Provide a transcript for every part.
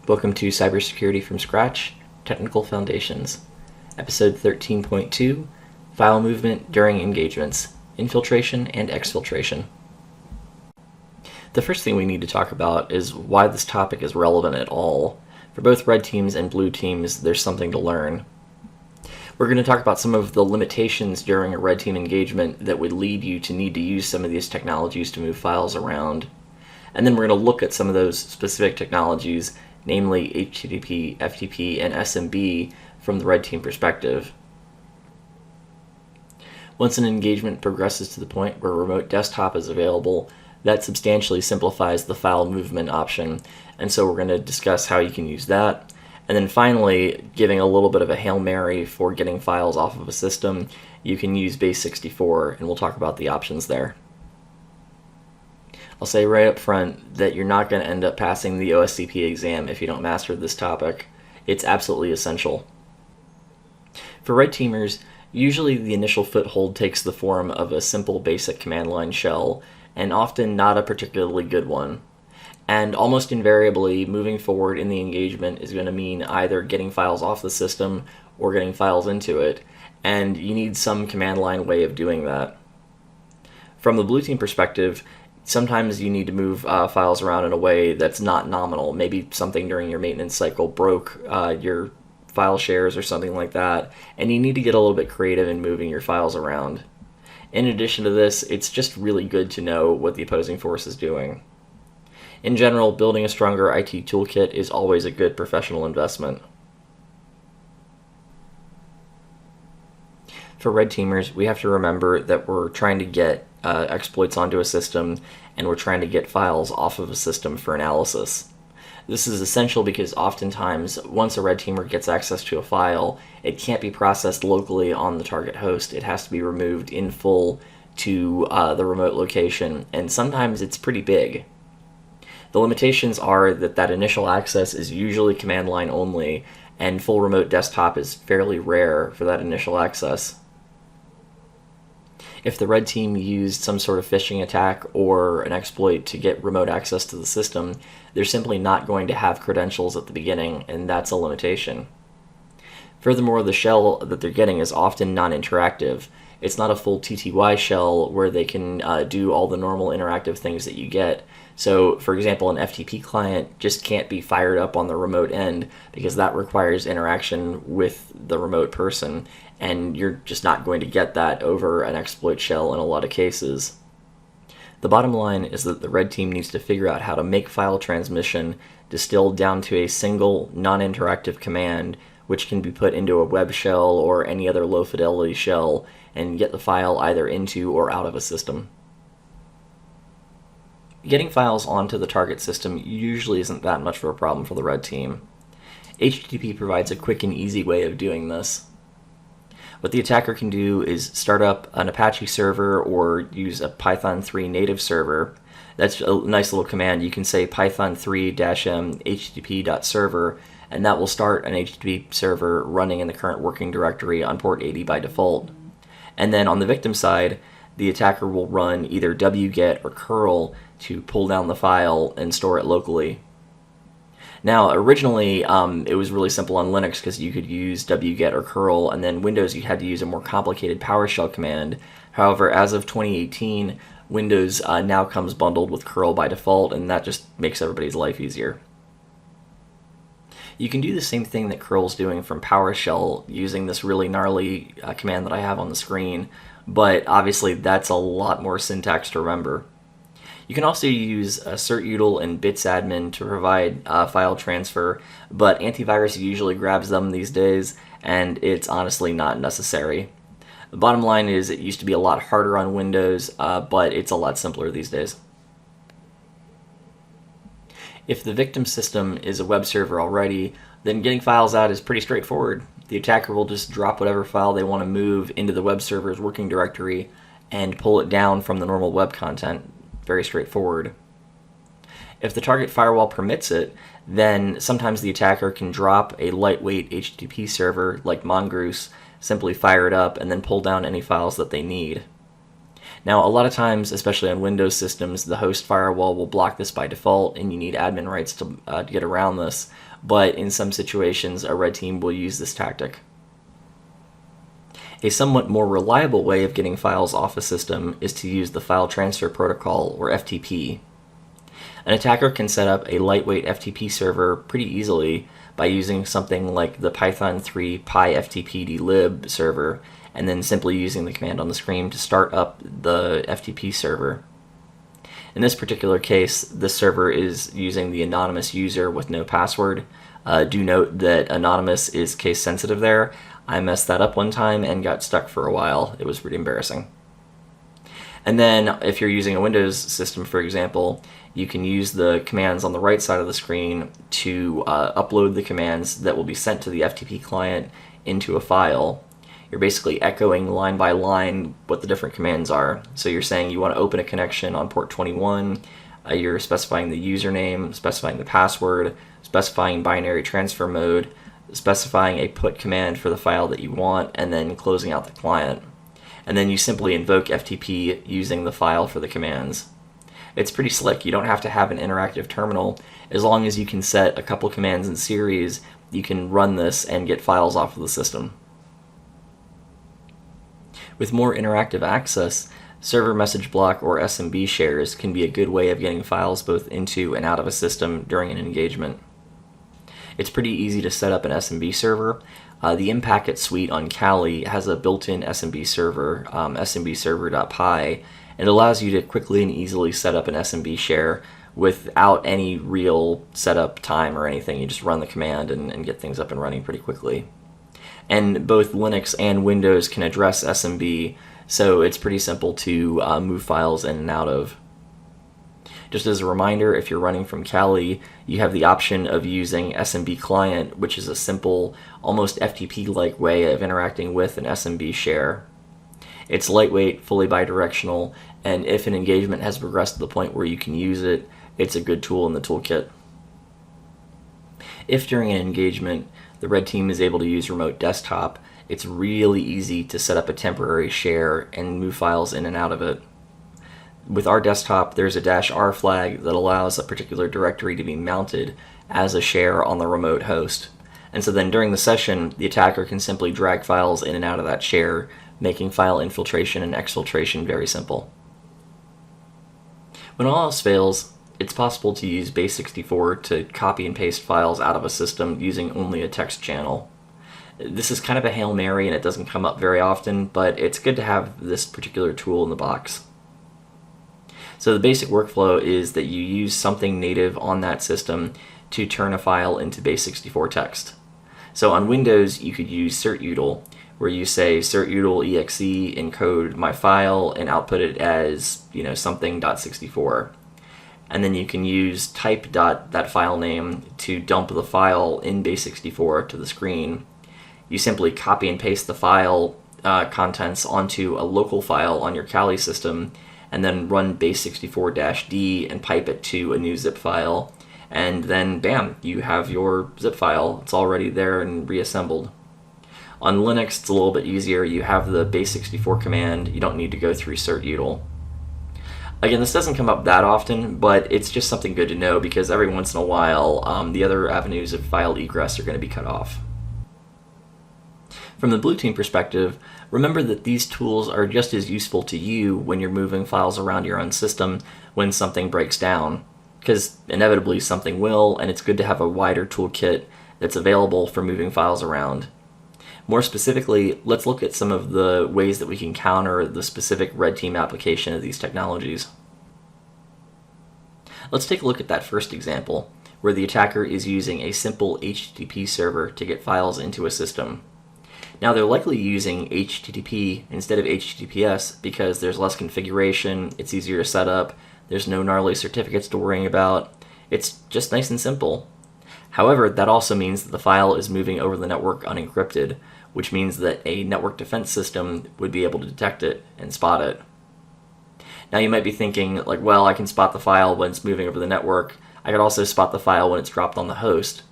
Welcome to Cybersecurity from Scratch, Technical Foundations, Episode 13.2, File Movement During Engagements, Infiltration and Exfiltration. The first thing we need to talk about is why this topic is relevant at all. For both red teams and blue teams, there's something to learn. We're going to talk about some of the limitations during a red team engagement that would lead you to need to use some of these technologies to move files around. And then we're going to look at some of those specific technologies, namely HTTP, FTP, and SMB from the red team perspective. Once an engagement progresses to the point where remote desktop is available, that substantially simplifies the file movement option, and so we're going to discuss how you can use that. And then finally, giving a little bit of a Hail Mary for getting files off of a system, you can use base64, and we'll talk about the options there. I'll say right up front that you're not going to end up passing the OSCP exam if you don't master this topic. It's absolutely essential. For red teamers, usually the initial foothold takes the form of a simple basic command line shell, and often not a particularly good one. And almost invariably, moving forward in the engagement is going to mean either getting files off the system or getting files into it, and you need some command line way of doing that. From the blue team perspective, sometimes you need to move files around in a way that's not nominal. Maybe something during your maintenance cycle broke your file shares or something like that, and you need to get a little bit creative in moving your files around. In addition to this, it's just really good to know what the opposing force is doing. In general, building a stronger IT toolkit is always a good professional investment. For red teamers, we have to remember that we're trying to get exploits onto a system, and we're trying to get files off of a system for analysis. This is essential because oftentimes, once a red teamer gets access to a file, it can't be processed locally on the target host. It has to be removed in full to the remote location, and sometimes it's pretty big. The limitations are that initial access is usually command line only, and full remote desktop is fairly rare for that initial access. If the red team used some sort of phishing attack or an exploit to get remote access to the system, they're simply not going to have credentials at the beginning, and that's a limitation. Furthermore, the shell that they're getting is often non-interactive. It's not a full TTY shell where they can do all the normal interactive things that you get. So, for example, an FTP client just can't be fired up on the remote end because that requires interaction with the remote person, and you're just not going to get that over an exploit shell in a lot of cases. The bottom line is that the red team needs to figure out how to make file transmission distilled down to a single non-interactive command which can be put into a web shell or any other low-fidelity shell and get the file either into or out of a system. Getting files onto the target system usually isn't that much of a problem for the red team. HTTP provides a quick and easy way of doing this. What the attacker can do is start up an Apache server or use a Python 3 native server. That's a nice little command. You can say python 3-m http.server, and that will start an HTTP server running in the current working directory on port 80 by default. And then on the victim side, the attacker will run either wget or curl to pull down the file and store it locally. Now, originally, it was really simple on Linux because you could use wget or curl, and then Windows you had to use a more complicated PowerShell command. However, as of 2018, Windows now comes bundled with curl by default, and that just makes everybody's life easier. You can do the same thing that curl's doing from PowerShell using this really gnarly command that I have on the screen, but obviously that's a lot more syntax to remember. You can also use certutil and bitsadmin to provide file transfer, but antivirus usually grabs them these days, and it's honestly not necessary. The bottom line is it used to be a lot harder on Windows, but it's a lot simpler these days. If the victim system is a web server already, then getting files out is pretty straightforward. The attacker will just drop whatever file they want to move into the web server's working directory and pull it down from the normal web content. Very straightforward. If the target firewall permits it, then sometimes the attacker can drop a lightweight HTTP server like Mongoose, simply fire it up, and then pull down any files that they need. Now, a lot of times, especially on Windows systems, the host firewall will block this by default, and you need admin rights to get around this. But in some situations, a red team will use this tactic. A somewhat more reliable way of getting files off a system is to use the File Transfer Protocol, or FTP. An attacker can set up a lightweight FTP server pretty easily by using something like the Python 3 pyftpdlib server, and then simply using the command on the screen to start up the FTP server. In this particular case, the server is using the anonymous user with no password. Do note that anonymous is case sensitive there. I messed that up one time and got stuck for a while. It was pretty embarrassing. And then if you're using a Windows system, for example, you can use the commands on the right side of the screen to upload the commands that will be sent to the FTP client into a file. You're basically echoing line by line what the different commands are. So you're saying you want to open a connection on port 21, you're specifying the username, specifying the password, specifying binary transfer mode, specifying a put command for the file that you want, and then closing out the client. And then you simply invoke FTP using the file for the commands. It's pretty slick. You don't have to have an interactive terminal. As long as you can set a couple commands in series, you can run this and get files off of the system. With more interactive access, server message block or SMB shares can be a good way of getting files both into and out of a system during an engagement. It's pretty easy to set up an SMB server. The Impacket suite on Kali has a built-in SMB server, smbserver.py, and it allows you to quickly and easily set up an SMB share without any real setup time or anything. You just run the command and get things up and running pretty quickly. And both Linux and Windows can address SMB, so it's pretty simple to move files in and out of. Just as a reminder, if you're running from Kali, you have the option of using SMB client, which is a simple, almost FTP-like way of interacting with an SMB share. It's lightweight, fully bidirectional, and if an engagement has progressed to the point where you can use it, it's a good tool in the toolkit. If during an engagement, the red team is able to use remote desktop, it's really easy to set up a temporary share and move files in and out of it. With our desktop, there's a -R flag that allows a particular directory to be mounted as a share on the remote host. And so then during the session, the attacker can simply drag files in and out of that share, making file infiltration and exfiltration very simple. When all else fails, it's possible to use base64 to copy and paste files out of a system using only a text channel. This is kind of a Hail Mary and it doesn't come up very often, but it's good to have this particular tool in the box. So the basic workflow is that you use something native on that system to turn a file into base64 text. So on Windows, you could use certutil, where you say certutil exe encode my file and output it as, something.64. And then you can use type.that file name to dump the file in base64 to the screen. You simply copy and paste the file contents onto a local file on your Kali system, and then run base64-d and pipe it to a new zip file, and then bam, you have your zip file. It's already there and reassembled. On Linux, it's a little bit easier. You have the base64 command. You don't need to go through certutil. Again, this doesn't come up that often, but it's just something good to know because every once in a while, the other avenues of file egress are going to be cut off. From the blue team perspective, remember that these tools are just as useful to you when you're moving files around your own system when something breaks down, because inevitably something will, and it's good to have a wider toolkit that's available for moving files around. More specifically, let's look at some of the ways that we can counter the specific red team application of these technologies. Let's take a look at that first example, where the attacker is using a simple HTTP server to get files into a system. Now they're likely using HTTP instead of HTTPS because there's less configuration, it's easier to set up, there's no gnarly certificates to worry about, it's just nice and simple. However, that also means that the file is moving over the network unencrypted, which means that a network defense system would be able to detect it and spot it. Now you might be thinking, well, I can spot the file when it's moving over the network, I could also spot the file when it's dropped on the host.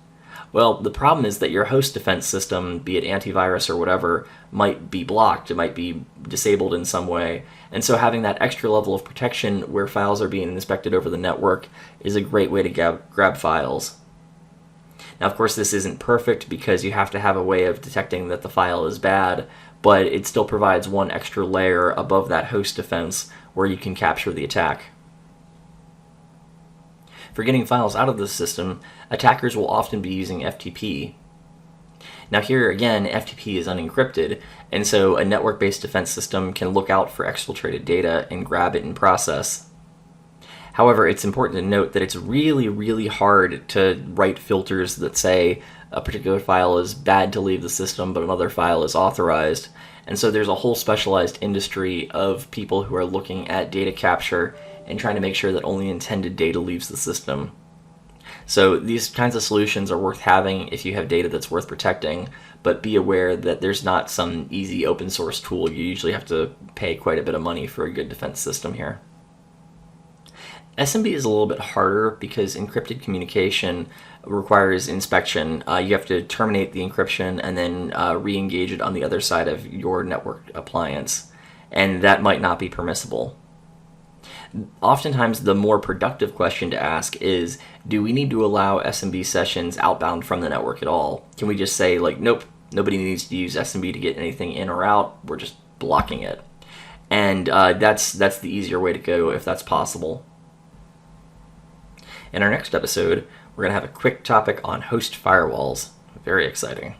Well, the problem is that your host defense system, be it antivirus or whatever, might be blocked. It might be disabled in some way. And so having that extra level of protection where files are being inspected over the network is a great way to grab files. Now, of course, this isn't perfect because you have to have a way of detecting that the file is bad, but it still provides one extra layer above that host defense where you can capture the attack. For getting files out of the system, attackers will often be using FTP. Now here again, FTP is unencrypted, and so a network-based defense system can look out for exfiltrated data and grab it in process. However, it's important to note that it's really, really hard to write filters that say a particular file is bad to leave the system, but another file is authorized. And so there's a whole specialized industry of people who are looking at data capture and trying to make sure that only intended data leaves the system. So these kinds of solutions are worth having if you have data that's worth protecting, but be aware that there's not some easy open source tool. You usually have to pay quite a bit of money for a good defense system here. SMB is a little bit harder because encrypted communication requires inspection. You have to terminate the encryption and then re-engage it on the other side of your network appliance, and that might not be permissible. Oftentimes, the more productive question to ask is, do we need to allow SMB sessions outbound from the network at all? Can we just say, like, nope, nobody needs to use SMB to get anything in or out, we're just blocking it? And that's the easier way to go if that's possible. In our next episode, we're going to have a quick topic on host firewalls. Very exciting.